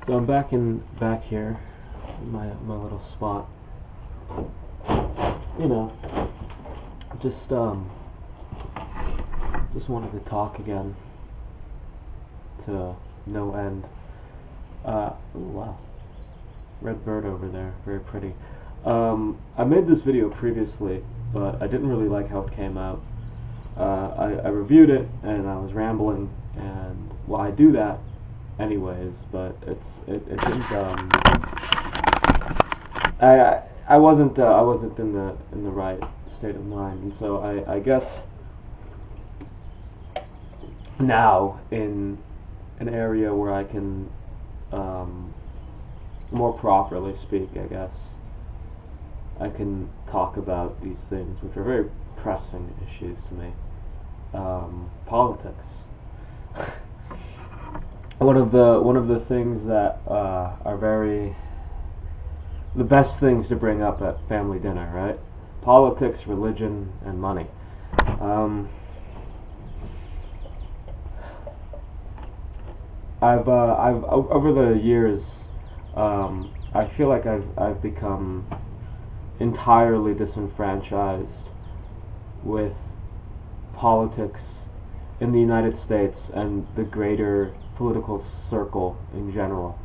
So I'm back here in my little spot. You know, just just wanted to talk again to no end. Ooh, wow, red bird over there, very pretty. I made this video previously, but I didn't really like how it came out. I reviewed it and I was rambling, and well, I do that anyways, but it didn't. I wasn't in the right state of mind, and so I guess now in an area where I can more properly speak, I guess I can talk about these things, which are very pressing issues to me. Politics. One of the things that are the best things to bring up at family dinner, right? Politics, religion, and money. I've over the years, I feel like I've become entirely disenfranchised with politics in the United States and the greater political circle in general.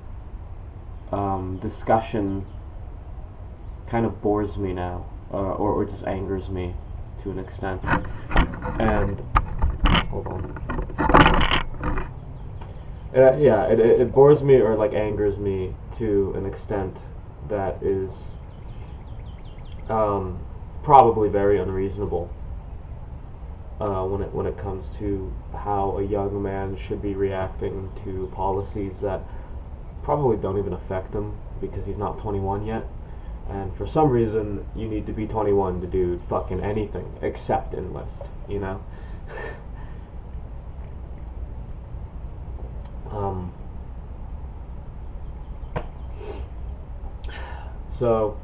Discussion kind of bores me now, or just angers me to an extent. And hold on. Yeah, it bores me or like angers me to an extent that is probably very unreasonable when it comes to how a young man should be reacting to policies that probably don't even affect him because he's not 21 yet. And for some reason, you need to be 21 to do fucking anything except enlist, you know? So,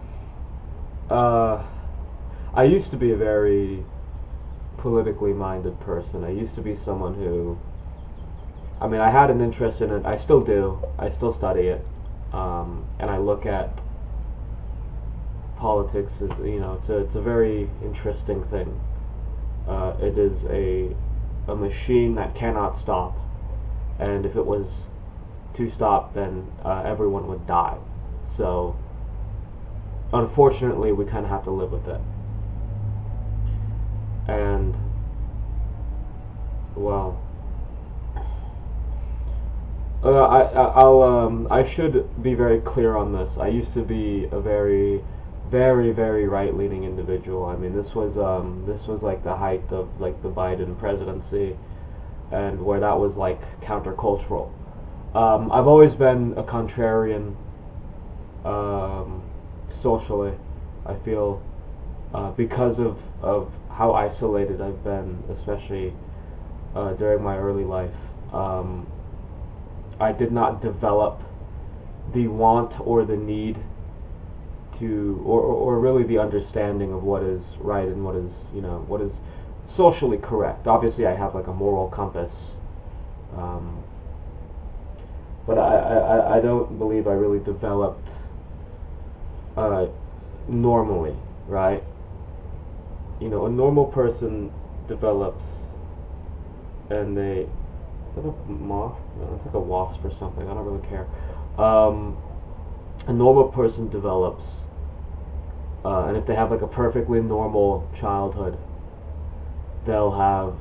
I used to be a very politically minded person. I used to be someone who, I mean, I had an interest in it. I still do. I still study it, and I look at politics as, you know, it's a very interesting thing. It is a machine that cannot stop, and if it was to stop, then everyone would die. So, unfortunately, we kind of have to live with it. And, well, I should be very clear on this. I used to be a very, very, very right-leaning individual. I mean, this was like the height of like the Biden presidency, and where that was like countercultural. I've always been a contrarian, socially. I feel because of how isolated I've been, especially during my early life. I did not develop the want or the need to, or really the understanding of what is right and what is, you know, what is socially correct. Obviously, I have like a moral compass, but I don't believe I really developed normally, right? You know, a normal person develops, and they, is that a moth? No, it's like a wasp or something. I don't really care. A normal person develops, and if they have like a perfectly normal childhood, they'll have,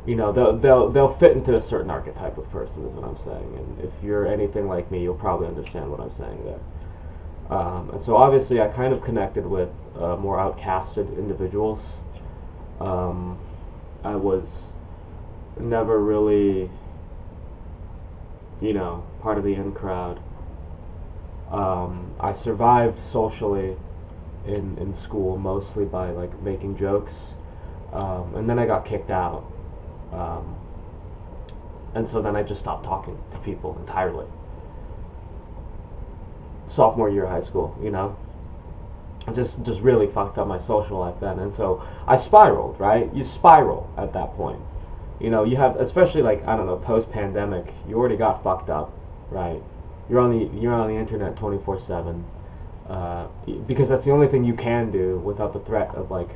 you know, they'll fit into a certain archetype of person, is what I'm saying. And if you're anything like me, you'll probably understand what I'm saying there. And so obviously I kind of connected with more outcasted individuals. I was never really, you know, part of the in crowd. I survived socially in school mostly by like making jokes, and then I got kicked out. And so then I just stopped talking to people entirely. Sophomore year of high school, you know, just really fucked up my social life then, and so I spiraled. Right, you spiral at that point. You know, you have, especially like, I don't know, post-pandemic, you already got fucked up, right? You're on the internet 24/7, because that's the only thing you can do without the threat of like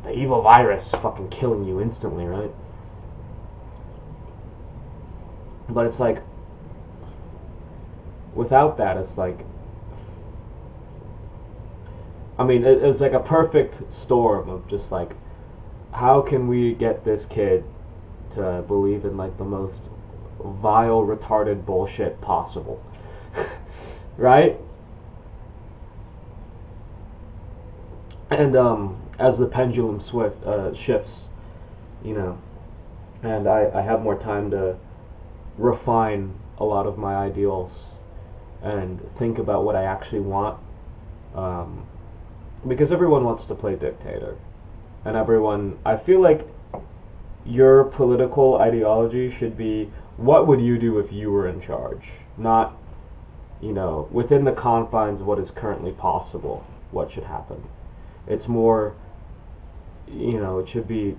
the evil virus fucking killing you instantly, right? But it's like, without that, it's like, I mean, it's like a perfect storm of just like, how can we get this kid to believe in like the most vile, retarded bullshit possible, right? And as the pendulum shifts, you know, and I have more time to refine a lot of my ideals and think about what I actually want, um, because everyone wants to play dictator, and everyone, I feel like your political ideology should be, what would you do if you were in charge, not, you know, within the confines of what is currently possible, what should happen. It's more, you know, it should be,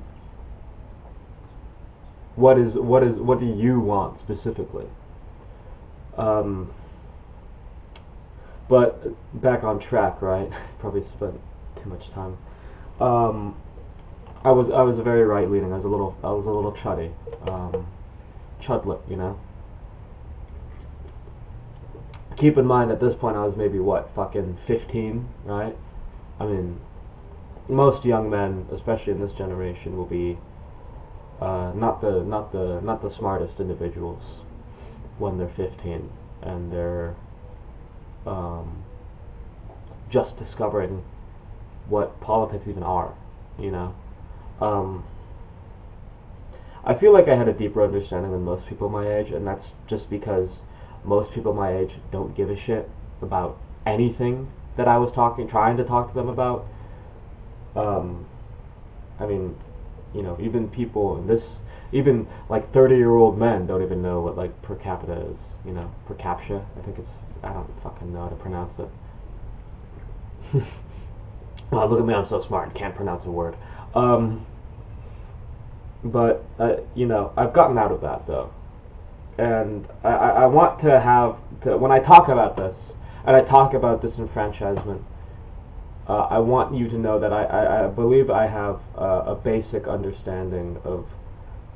what do you want specifically? Um, but back on track, right? Probably spent too much time. Um, I was very right leaning. I was a little chuddy, chudlet, you know. Keep in mind at this point I was maybe what, fucking 15, right? I mean, most young men, especially in this generation, will be not the smartest individuals when they're 15, and they're um, just discovering what politics even are, you know. Um, I feel like I had a deeper understanding than most people my age, and that's just because most people my age don't give a shit about anything that I was trying to talk to them about. Um, I mean, you know, even people in this, even like 30-year-old men don't even know what like per capita is, you know, per capita. I don't fucking know how to pronounce it. Well, look at me, I'm so smart, can't pronounce a word. Um, but, you know, I've gotten out of that though. And I want to when I talk about this, and I talk about disenfranchisement, I want you to know that I believe I have a basic understanding of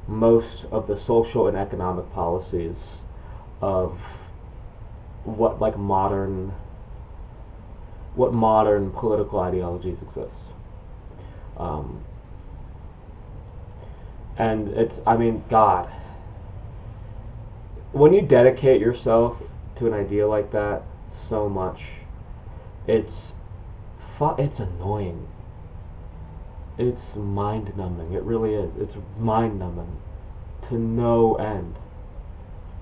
most of the social and economic policies of what like modern political ideologies exist. Um, and it's, I mean, God, when you dedicate yourself to an idea like that so much, it's it's annoying. It's mind numbing. It really is. It's mind numbing to no end.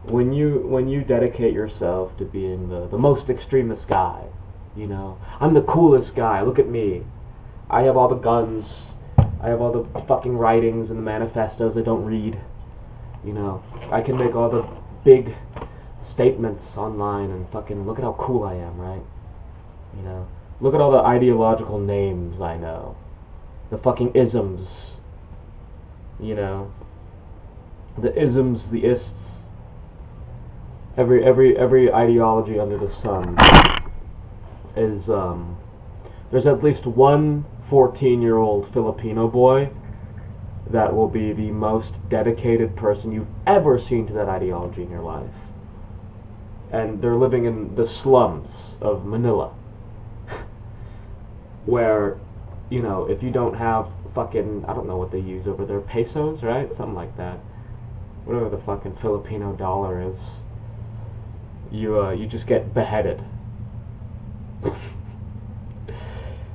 When you dedicate yourself to being the most extremist guy, you know, I'm the coolest guy. Look at me. I have all the guns. I have all the fucking writings and the manifestos I don't read. You know, I can make all the big statements online and fucking look at how cool I am, right? You know, look at all the ideological names I know. The fucking isms. You know, the isms, the ists. Every ideology under the sun is there's at least one 14-year-old Filipino boy that will be the most dedicated person you've ever seen to that ideology in your life. And they're living in the slums of Manila, where, you know, if you don't have fucking, I don't know what they use over there, pesos, right? Something like that. Whatever the fucking Filipino dollar is, you just get beheaded.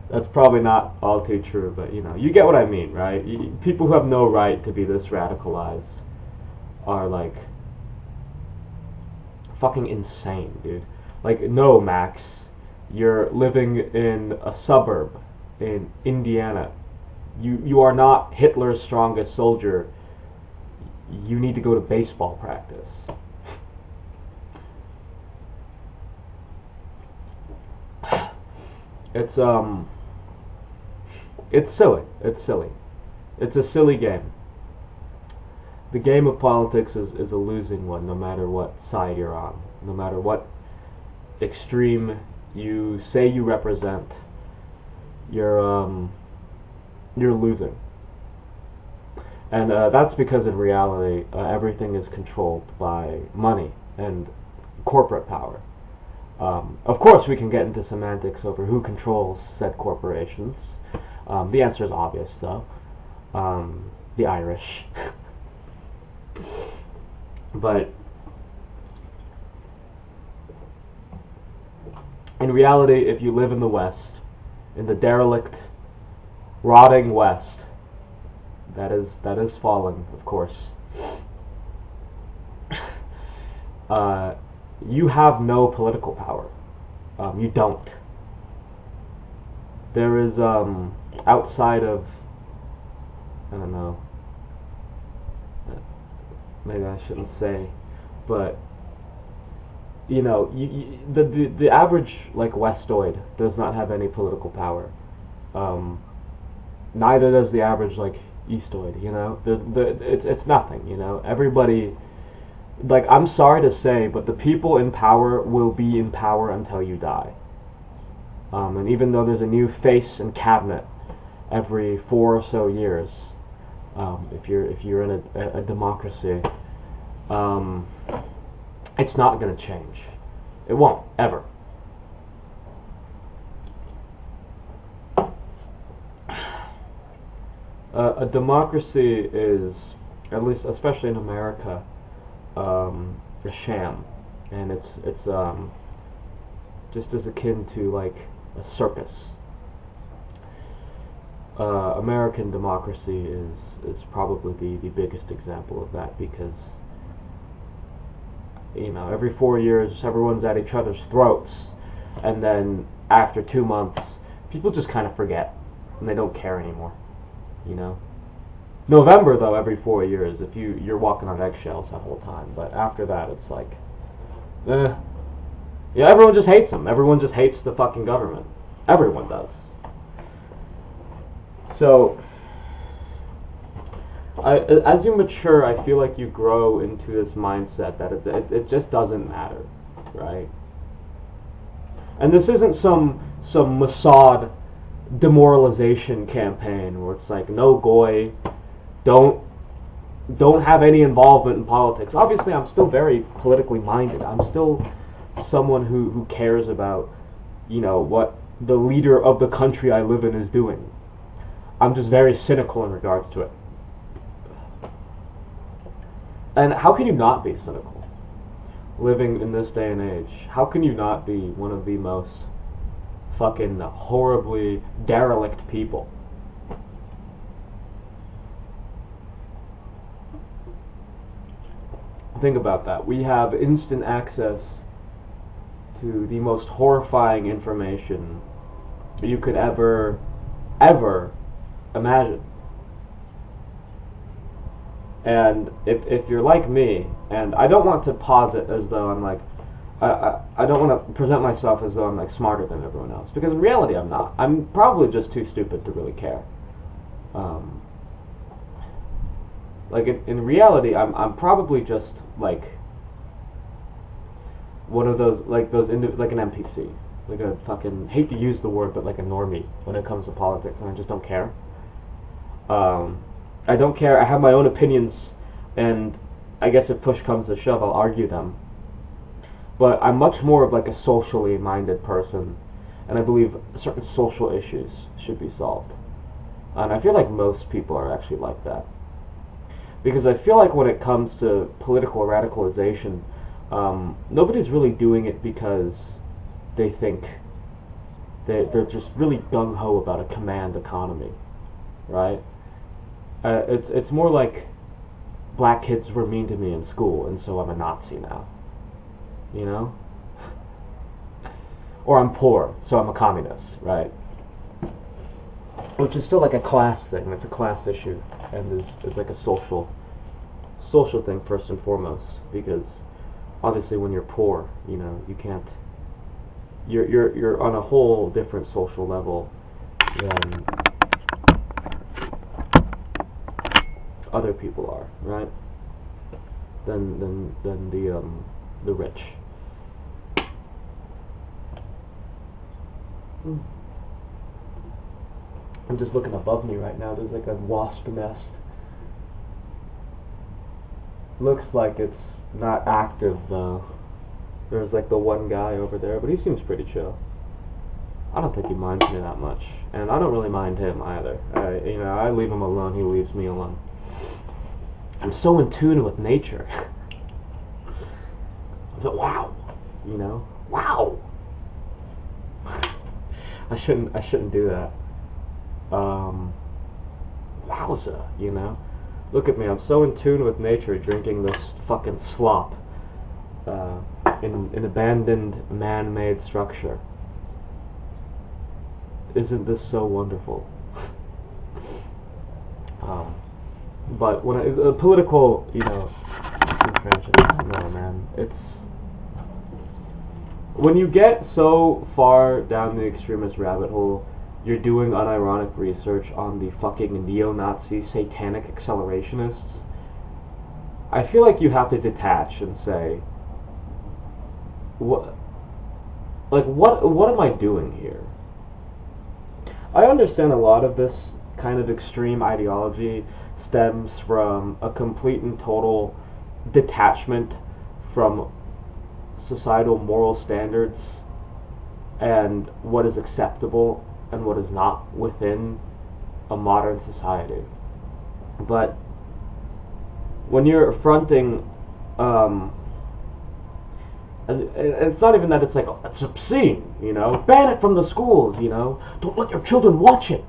That's probably not all too true, but you know, you get what I mean, right? People who have no right to be this radicalized are like fucking insane, dude. Like, no, Max, you're living in a suburb in Indiana. You are not Hitler's strongest soldier. You need to go to baseball practice. It's it's silly. It's silly. It's a silly game. The game of politics is a losing one, no matter what side you're on, no matter what extreme you say you represent. You're you're losing, and that's because in reality everything is controlled by money and corporate power. Of course, we can get into semantics over who controls said corporations. The answer is obvious, though. The Irish. But in reality, if you live in the West, in the derelict, rotting West, that is falling, of course. You have no political power. You don't. There is outside of, I don't know, maybe I shouldn't say, but the average like Westoid does not have any political power. Neither does the average like Eastoid. It's nothing. Everybody. Like, I'm sorry to say, but the people in power will be in power until you die. And even though there's a new face in cabinet every 4 or so years, if you're in a democracy, it's not going to change. It won't ever. A democracy is, at least, especially in America, a sham, and it's just as akin to like a circus. American democracy is probably the biggest example of that, because every 4 years everyone's at each other's throats, and then after 2 months people just kind of forget and they don't care anymore. November, though, every 4 years, if you're walking on eggshells the whole time. But after that, it's like, yeah, everyone just hates them. Everyone just hates the fucking government. Everyone does. So, as you mature, I feel like you grow into this mindset that it just doesn't matter, right? And this isn't some Mossad demoralization campaign where it's like, no goy, don't have any involvement in politics. Obviously, I'm still very politically minded. I'm still someone who cares about, what the leader of the country I live in is doing. I'm just very cynical in regards to it. And how can you not be cynical living in this day and age? How can you not be one of the most fucking horribly derelict people? Think about that. We have instant access to the most horrifying information you could ever imagine. And if you're like me, and I don't want to posit as though I'm like, I don't want to present myself as though I'm like smarter than everyone else, because in reality I'm not. I'm probably just too stupid to really care. Like in reality, I'm probably just like one of those like an NPC, like a fucking, hate to use the word, but like a normie when it comes to politics, and I just don't care. I don't care. I have my own opinions, and I guess if push comes to shove, I'll argue them. But I'm much more of like a socially minded person, and I believe certain social issues should be solved. And I feel like most people are actually like that. Because I feel like when it comes to political radicalization, nobody's really doing it because they think they're just really gung-ho about a command economy, right? It's more like black kids were mean to me in school, and so I'm a Nazi now, or I'm poor, so I'm a communist, right? Which is still like a class thing. It's a class issue, and is like a social thing first and foremost. Because obviously, when you're poor, you can't. You're on a whole different social level than other people are, right? than the rich. I'm just looking above me right now. There's like a wasp nest. Looks like it's not active though. There's like the one guy over there, but he seems pretty chill. I don't think he minds me that much, and I don't really mind him either. I leave him alone. He leaves me alone. I'm so in tune with nature. Wow, wow. I shouldn't do that. Wowza, Look at me, I'm so in tune with nature, drinking this fucking slop in an abandoned man-made structure. Isn't this so wonderful? But when political, disenfranchisement, no, man, it's when you get so far down the extremist rabbit hole, you're doing unironic research on the fucking neo-Nazi satanic accelerationists. I feel like you have to detach and say, what am I doing here? I understand a lot of this kind of extreme ideology stems from a complete and total detachment from societal moral standards and what is acceptable and what is not within a modern society. But when you're affronting, and it's not even that it's like, it's obscene, ban it from the schools, don't let your children watch it.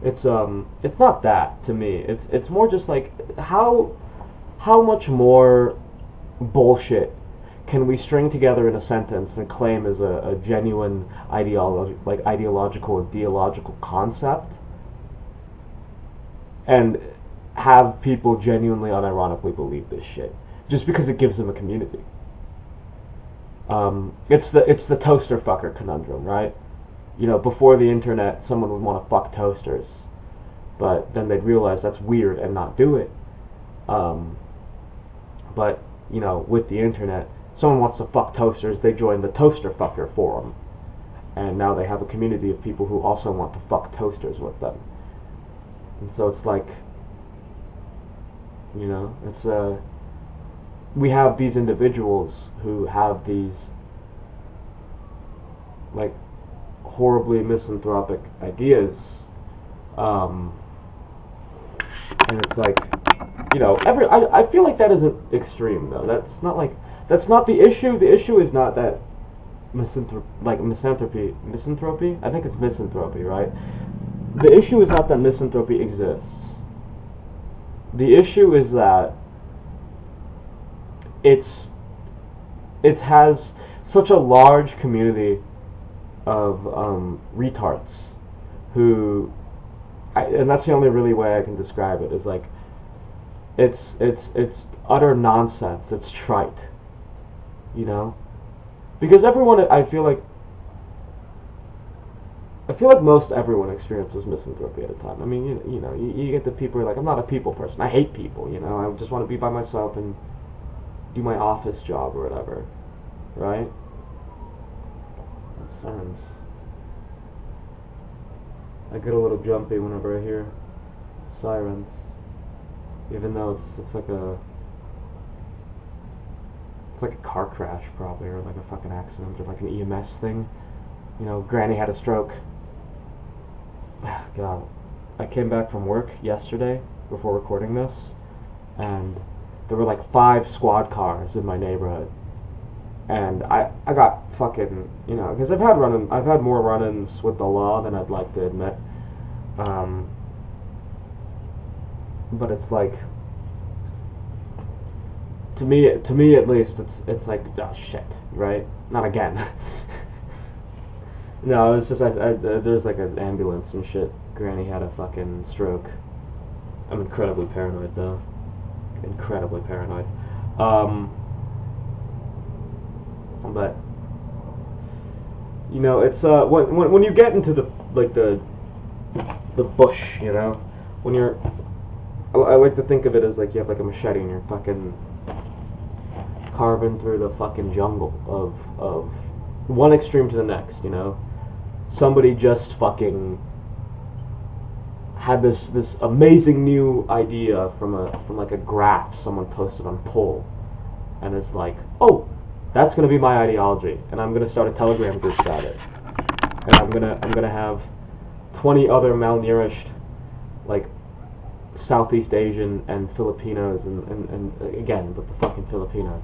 It's not that to me. It's more just like how much more bullshit can we string together in a sentence and claim as a genuine ideological or theological concept, and have people genuinely unironically believe this shit just because it gives them a community. It's the toaster fucker conundrum, right? Before the internet, someone would want to fuck toasters, but then they'd realize that's weird and not do it. But with the internet, someone wants to fuck toasters, they join the toaster fucker forum, and now they have a community of people who also want to fuck toasters with them. And so it's like, it's we have these individuals who have these like horribly misanthropic ideas, and it's like, I feel like that isn't extreme though. That's not the issue. The issue is not that misanthropy. I think it's misanthropy, right? The issue is not that misanthropy exists. The issue is that it has such a large community of retards who, and that's the only really way I can describe it, is like it's utter nonsense. It's trite, because everyone, I feel like most everyone experiences misanthropy at a time. I mean, you get the people who are like, I'm not a people person. I hate people. I just want to be by myself and do my office job or whatever, right? That sounds. I get a little jumpy whenever I hear sirens, even though it's like a car crash probably, or like a fucking accident, or like an EMS thing. Granny had a stroke. God, I came back from work yesterday before recording this, and there were like 5 squad cars in my neighborhood, and I got fucking, because I've had more run-ins with the law than I'd like to admit, but it's like, to me at least, it's like, oh shit, right? Not again. No, it's just there's like an ambulance and shit. Granny had a fucking stroke. I'm incredibly paranoid though. Incredibly paranoid. But it's when you get into the bush, when you're, I like to think of it as like you have like a machete and you're fucking carving through the fucking jungle of one extreme to the next, you know? Somebody just fucking had this amazing new idea from like a graph someone posted on Poll, and it's like, oh, that's gonna be my ideology, and I'm gonna start a Telegram group about it, and I'm gonna have 20 other malnourished, like, Southeast Asian and Filipinos, and again with the fucking Filipinos,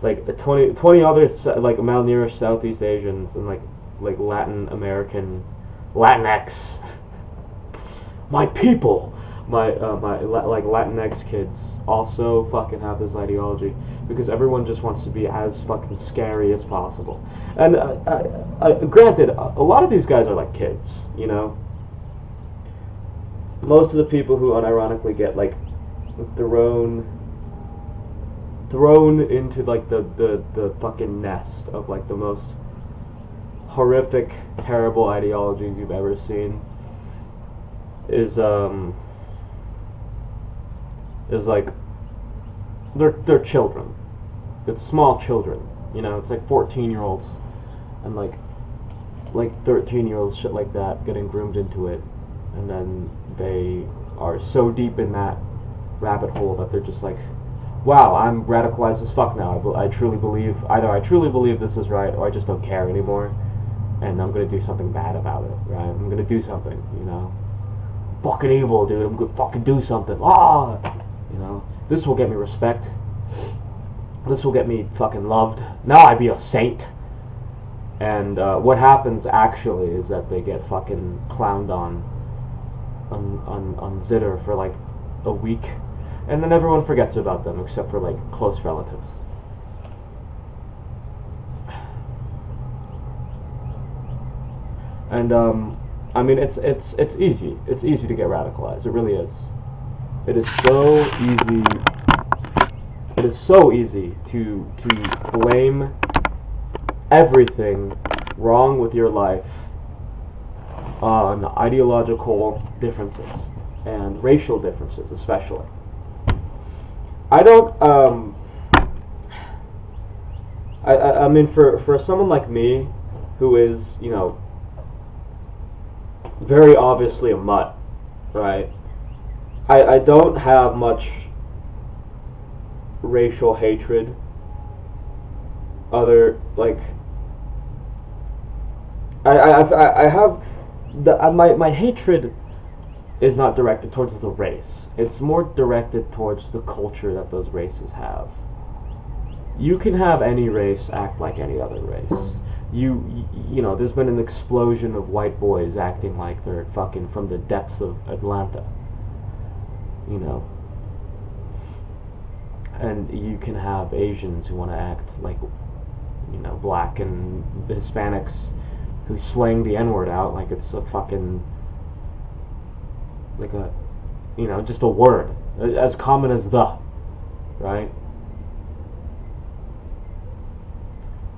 like 20 other like malnourished Southeast Asians and like Latin American, Latinx, my people, my like Latinx kids also fucking have this ideology, because everyone just wants to be as fucking scary as possible. And granted, a lot of these guys are like kids, you know. Most of the people who unironically get like thrown into like the fucking nest of like the most horrific, terrible ideologies you've ever seen is like they're children. It's small children, you know. It's like 14-year-olds and like 13-year-olds, shit like that, getting groomed into it, and then they are so deep in that rabbit hole that they're just like, wow, I'm radicalized as fuck now. I truly believe, either I truly believe this is right, or I just don't care anymore, and I'm gonna do something bad about it, right? I'm gonna do something, you know. Fucking evil, dude. I'm gonna fucking do something. Ah, you know. This will get me respect. This will get me fucking loved. Now I be a saint. And what happens actually is that they get fucking clowned on Zitter for like a week, and then everyone forgets about them except for like close relatives. And I mean, it's easy. It's easy to get radicalized. It really is. It is so easy. It is so easy to blame everything wrong with your life on ideological differences and racial differences, especially. I don't. I mean, for someone like me, who is, you know, very obviously a mutt, right? I don't have much racial hatred. Other, like, I have my hatred is not directed towards the race. It's more directed towards the culture that those races have. You can have any race act like any other race. You know, there's been an explosion of white boys acting like they're fucking from the depths of Atlanta. You know. And you can have Asians who want to act like, you know, black, and Hispanics who slang the N-word out like it's a fucking, like a, you know, just a word, as common as the, right?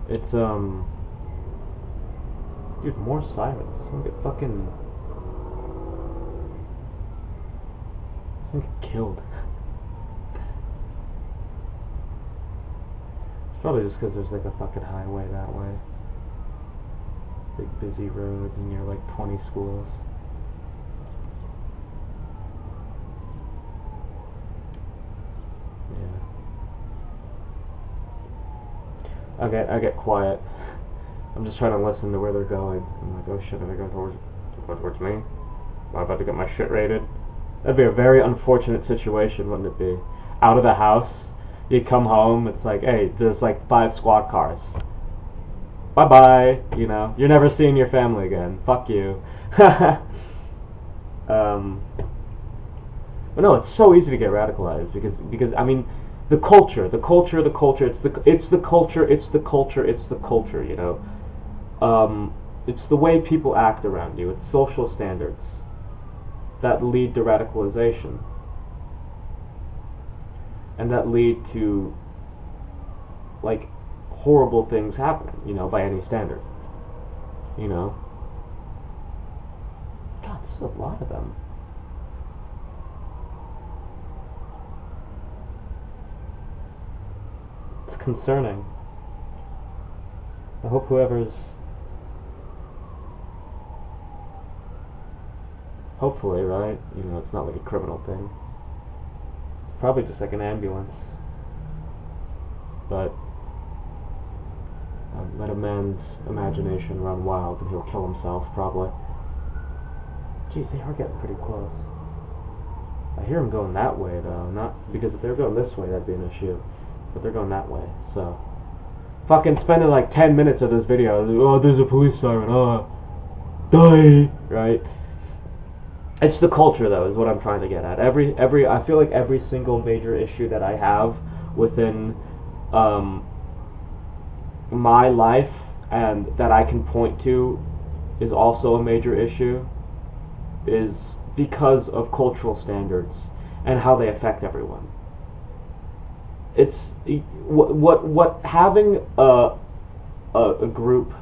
It's, dude, more silence. Someone get fucking, someone get killed. It's probably just because there's like a fucking highway that way. Big busy road near like 20 schools. Yeah. I get quiet. I'm just trying to listen to where they're going. I'm like, oh shit, are they going towards me? Am I about to get my shit raided? That'd be a very unfortunate situation, wouldn't it be? Out of the house, you come home, it's like, hey, there's like 5 squad cars. Bye-bye, you know. You're never seeing your family again. Fuck you. But no, it's so easy to get radicalized because I mean, the culture, it's the culture, you know. It's the way people act around you. It's social standards that lead to radicalization, and that lead to, like, horrible things happening, you know, by any standard, you know. God, there's a lot of them. concerning. I hope whoever's... Hopefully, right? Even though it's not like a criminal thing. It's probably just like an ambulance. But let a man's imagination run wild and he'll kill himself, probably. Jeez, they are getting pretty close. I hear them going that way, though. Not because if they're going this way, that'd be an issue. But they're going that way, so... Fucking spending like 10 minutes of this video. Oh, there's a police siren. Oh, die! Right? It's the culture, though, is what I'm trying to get at. I feel like every single major issue that I have within my life and that I can point to is also a major issue, is because of cultural standards and how they affect everyone. It's what having a group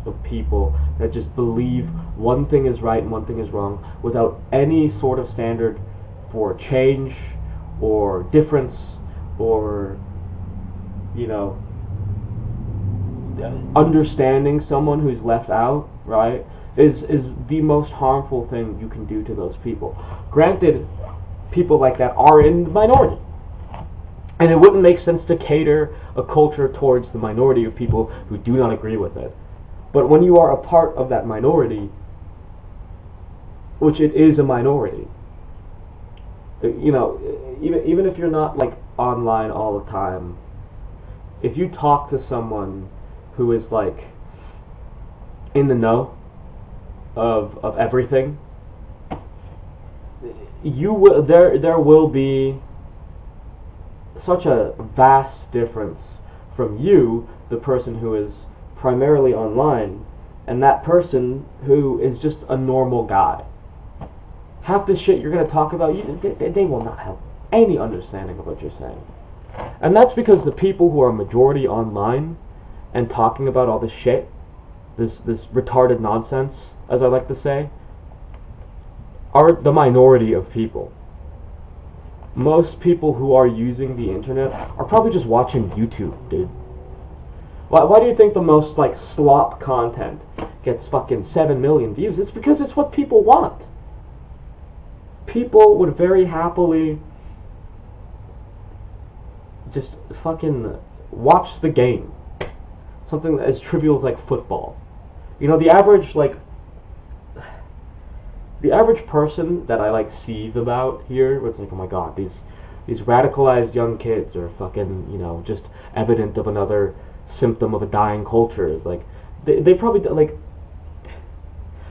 of people that just believe one thing is right and one thing is wrong without any sort of standard for change or difference or, you know, understanding someone who's left out, right, is the most harmful thing you can do to those people. Granted, people like that are in the minority, and it wouldn't make sense to cater a culture towards the minority of people who do not agree with it. But when you are a part of that minority, which it is a minority, you know, even if you're not like online all the time, if you talk to someone who is like in the know of everything, there will be such a vast difference from you, the person who is primarily online, and that person who is just a normal guy. Half the shit you're going to talk about, they will not have any understanding of what you're saying. And that's because the people who are majority online and talking about all this shit, this retarded nonsense, as I like to say, are the minority of people. Most people who are using the internet are probably just watching YouTube, dude. Why do you think the most like slop content gets fucking 7 million views? It's because it's what people want. People would very happily just fucking watch the game. Something as trivial as like football. You know, the average person that I like seethe about here, where it's like, oh my god, these radicalized young kids are fucking, you know, just evident of another symptom of a dying culture. Is like, they probably like,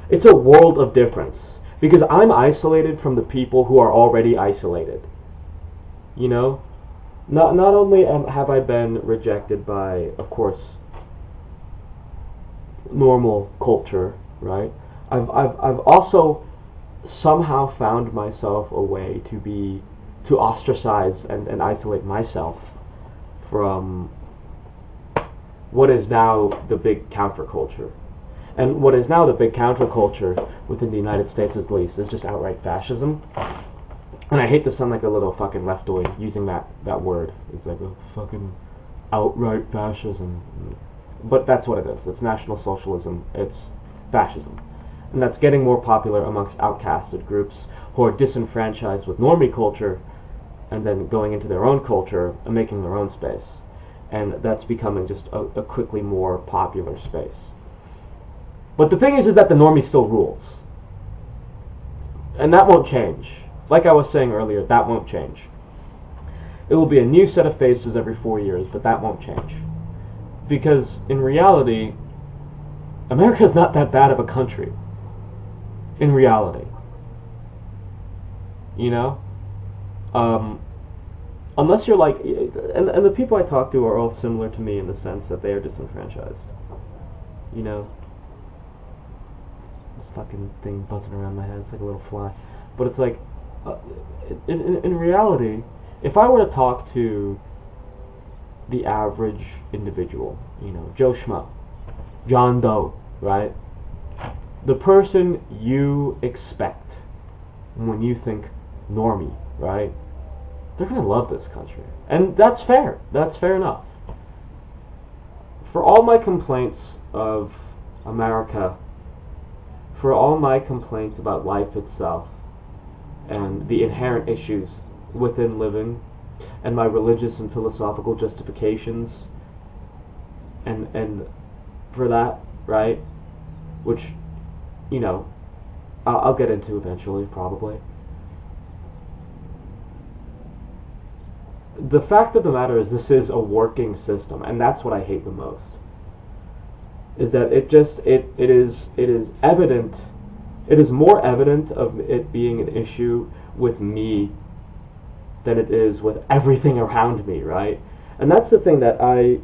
it's a world of difference because I'm isolated from the people who are already isolated. You know, not only have I been rejected by, of course, normal culture, right? I've also somehow found myself a way to ostracize and isolate myself from what is now the big counterculture. And what is now the big counterculture within the United States, at least, is just outright fascism. And I hate to sound like a little fucking leftoid using that word. It's like a fucking outright fascism. But that's what it is. It's National Socialism. It's fascism. And that's getting more popular amongst outcasted groups who are disenfranchised with normie culture and then going into their own culture and making their own space. And that's becoming just a quickly more popular space. But the thing is that the normie still rules. And that won't change. Like I was saying earlier, that won't change. It will be a new set of faces every 4 years, but that won't change. Because in reality, America's not that bad of a country. In reality. You know? Unless you're like, and the people I talk to are all similar to me in the sense that they are disenfranchised. You know? This fucking thing buzzing around my head, it's like a little fly. But it's like, in reality, if I were to talk to the average individual, you know, Joe Schmo, John Doe, right? The person you expect when you think normie, right? They're gonna love this country. And that's fair. That's fair enough. for all my complaints of America, for all my complaints about life itself and the inherent issues within living, and my religious and philosophical justifications, and for that, right, which, you know, I'll get into eventually, probably. The fact of the matter is, this is a working system, and that's what I hate the most. Is that it is evident, it is more evident of it being an issue with me than it is with everything around me, right? And that's the thing that I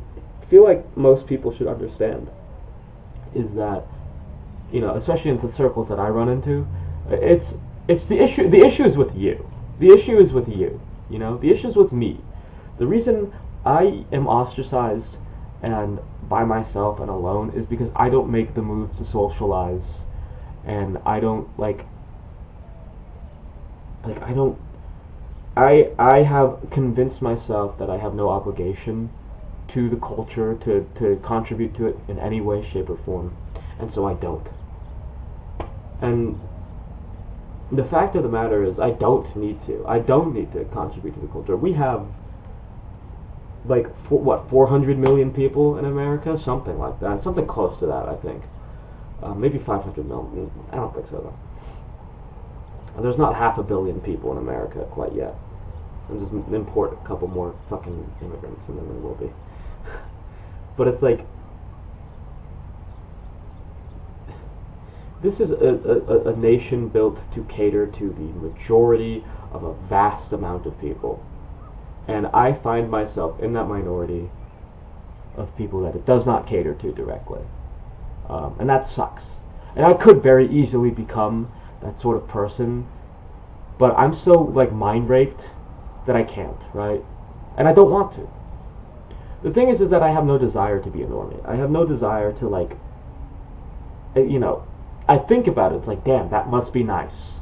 feel like most people should understand, is that, you know, especially in the circles that I run into, it's the issue is with you. The issue is with you, you know? The issue is with me. The reason I am ostracized and by myself and alone is because I don't make the move to socialize, and I don't I have convinced myself that I have no obligation to the culture to contribute to it in any way, shape, or form, and so I don't. And the fact of the matter is, I don't need to. I don't need to contribute to the culture. We have, like, 400 million people in America? Something like that. Something close to that, I think. Maybe 500 million. I don't think so, though. There's not 500 million people in America quite yet. And just import a couple more fucking immigrants, and then there will be. But it's like, this is a nation built to cater to the majority of a vast amount of people. And I find myself in that minority of people that it does not cater to directly. And that sucks. And I could very easily become that sort of person, but I'm so, like, mind raped that I can't, right? And I don't want to. The thing is that I have no desire to be a normie. I have no desire to, like, you know, I think about it, it's like, damn, that must be nice.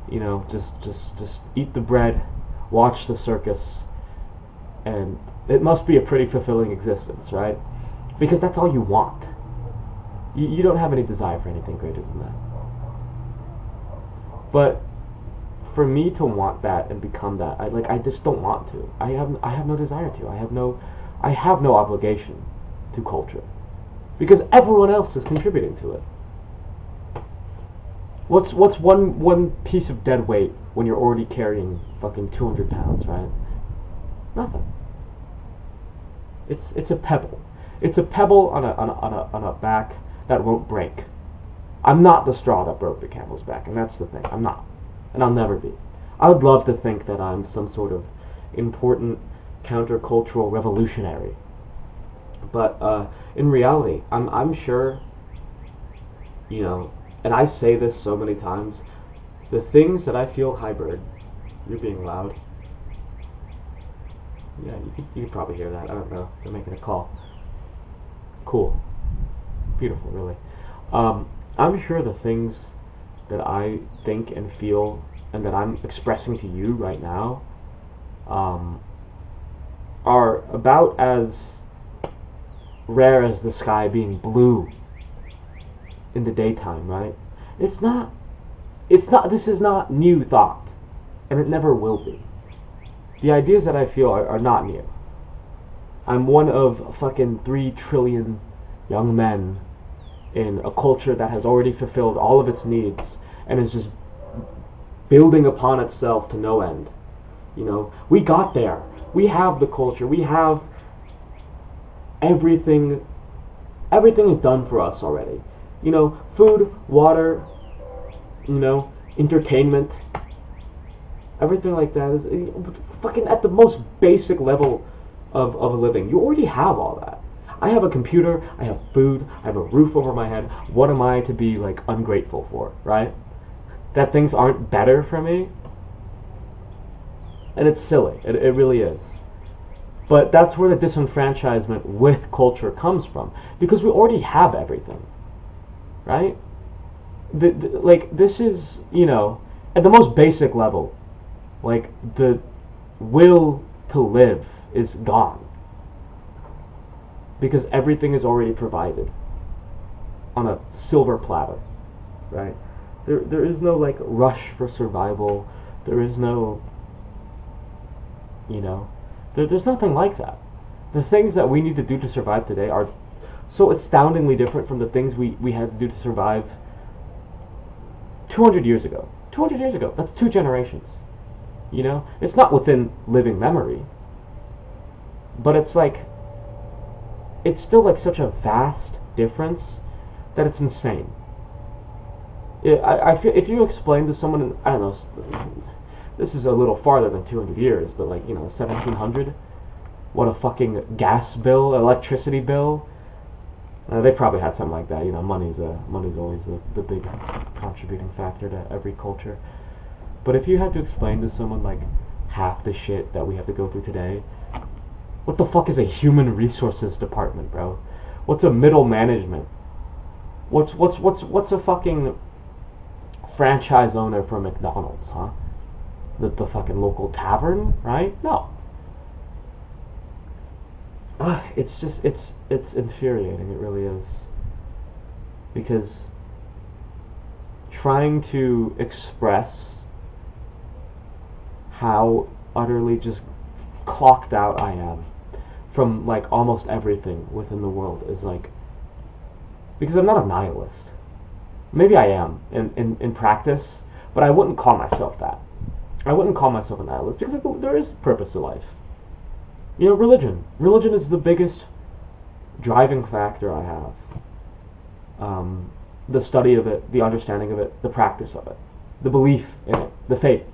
You know, just eat the bread, watch the circus, and it must be a pretty fulfilling existence, right? Because that's all you want. You don't have any desire for anything greater than that. But for me to want that and become that, I just don't want to. I have no desire to. I have no obligation to culture, because everyone else is contributing to it. What's one piece of dead weight when you're already carrying fucking 200 pounds, right? Nothing. It's a pebble. It's a pebble on a back that won't break. I'm not the straw that broke the camel's back, and that's the thing. I'm not, and I'll never be. I would love to think that I'm some sort of important countercultural revolutionary, but in reality, I'm sure, you know, and I say this so many times, the things that I feel hybrid. You're being loud. Yeah, you could probably hear that. I don't know. They're making a call. Cool. Beautiful, really. I'm sure the things that I think and feel and that I'm expressing to you right now are about as rare as the sky being blue in the daytime, right? It's not, this is not new thought, and it never will be. The ideas that I feel are not new. I'm one of fucking 3 trillion young men in a culture that has already fulfilled all of its needs and is just building upon itself to no end. You know, we got there. We have the culture. We have everything. Everything is done for us already. You know, food, water, you know, entertainment, everything like that is fucking at the most basic level of living. You already have all that. I have a computer, I have food, I have a roof over my head. What am I to be, like, ungrateful for, right? That things aren't better for me? And it's silly. It really is. But that's where the disenfranchisement with culture comes from. Because we already have everything. Right? Like, this is, you know, at the most basic level, like, the will to live is gone. because everything is already provided on a silver platter, right? There is no like rush for survival. There is no, you know, there's nothing like that. The things that we need to do to survive today are so astoundingly different from the things we had to do to survive 200 years ago. 200 years ago, that's 2 generations. You know, it's not within living memory, but it's like, it's still like such a vast difference that it's insane. I feel if you explain to someone, I don't know, this is a little farther than 200 years, but like, 1700, what a fucking gas bill, electricity bill. They probably had something like that. Money's always the big contributing factor to every culture. But if you had to explain to someone like half the shit that we have to go through today, what the fuck is a human resources department, bro? What's a middle management? What's a fucking franchise owner for McDonald's, huh? The fucking local tavern, right? No. It's just it's infuriating. It really is, because trying to express how utterly just clocked out I am from like almost everything within the world is like, because I'm not a nihilist. Maybe I am in practice, but I wouldn't call myself that. I wouldn't call myself a nihilist, because there is purpose to life. Religion is the biggest driving factor I have. The study of it, the understanding of it, the practice of it, the belief in it, the faith.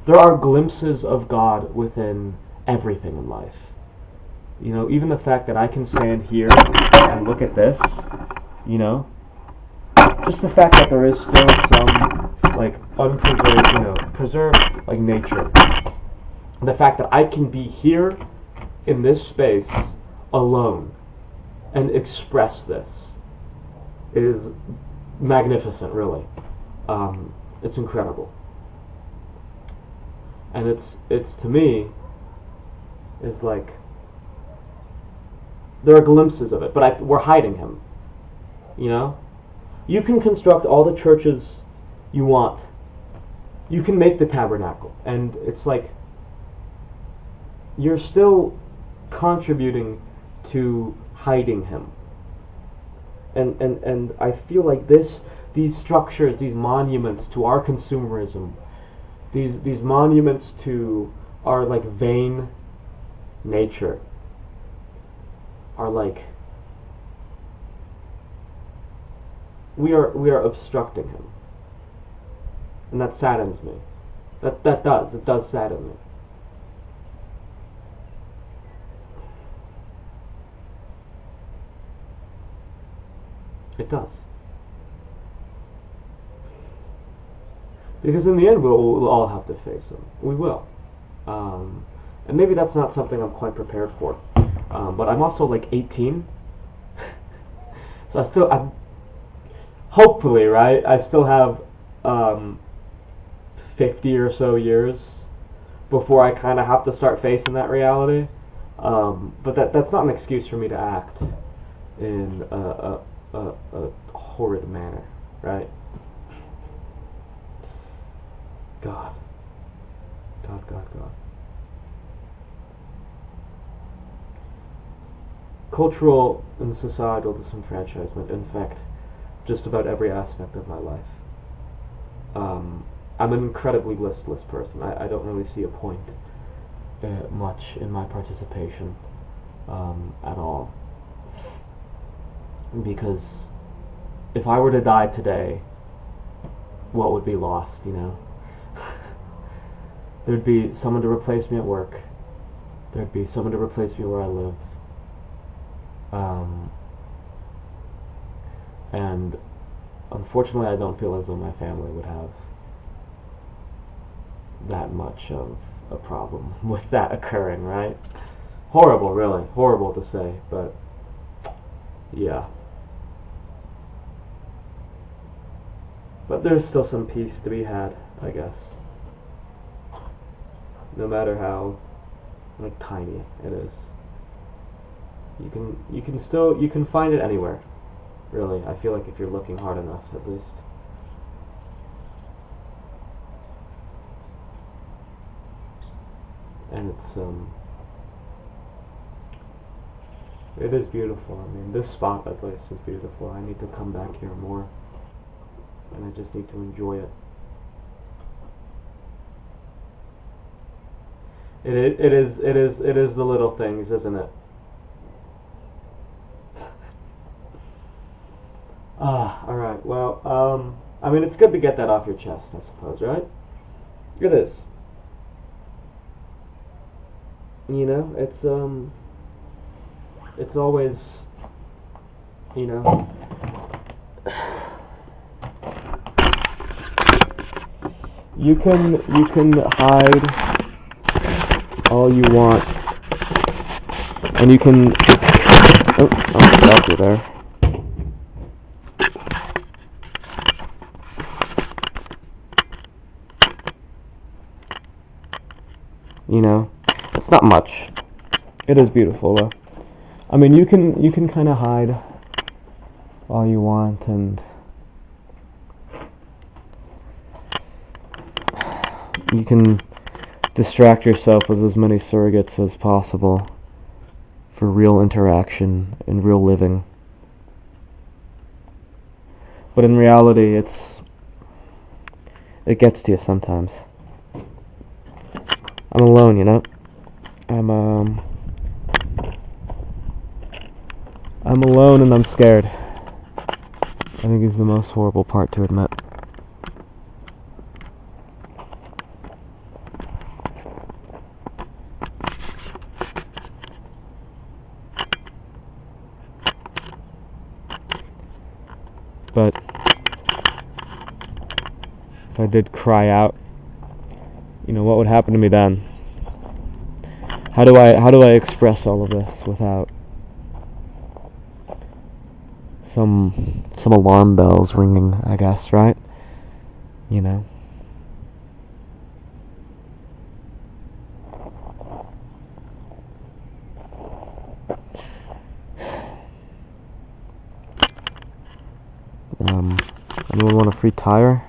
There are glimpses of God within everything in life. Even the fact that I can stand here and look at this, just the fact that there is still some like unpreserved, preserved like nature. The fact that I can be here in this space alone and express this is magnificent, really. It's incredible. And it's to me, is like, there are glimpses of it, but we're hiding him. You can construct all the churches you want. You can make the tabernacle, and it's like, you're still contributing to hiding him. And I feel like these structures, these monuments to our consumerism, these monuments to our like vain nature, are like, we are obstructing him, and that saddens me. It does sadden me. It does. Because in the end, we'll all have to face him. We will. And maybe that's not something I'm quite prepared for. But I'm also like 18. So I'm hopefully, right, I still have 50 or so years before I kind of have to start facing that reality. But that's not an excuse for me to act in a horrid manner, right? God. Cultural and societal disenfranchisement infect just about every aspect of my life. I'm an incredibly listless person. I don't really see a point much in my participation at all. Because if I were to die today, what would be lost, There'd be someone to replace me at work. There'd be someone to replace me where I live. And unfortunately, I don't feel as though my family would have that much of a problem with that occurring, right? Horrible, really. Horrible to say, but yeah. But there's still some peace to be had, I guess. No matter how Like tiny, it is. You can find it anywhere. Really, I feel like if you're looking hard enough, at least. And it is beautiful. I mean, this spot at least is beautiful. I need to come back here more, and I just need to enjoy it. It is the little things, isn't it? Alright, well, I mean, it's good to get that off your chest, I suppose, right? It is. You know, it's always, you know, you can hide all you want, and you can, oh, I'll help you there. You know, it's not much. It is beautiful though. I mean, you can kind of hide all you want, and you can distract yourself with as many surrogates as possible for real interaction and real living. But in reality, it gets to you sometimes. I'm alone, you know. I'm alone and I'm scared. I think it's the most horrible part to admit. But if I did cry out, you know, what would happen to me then? How do I express all of this without some alarm bells ringing, I guess, right? You know. Anyone want a free tire?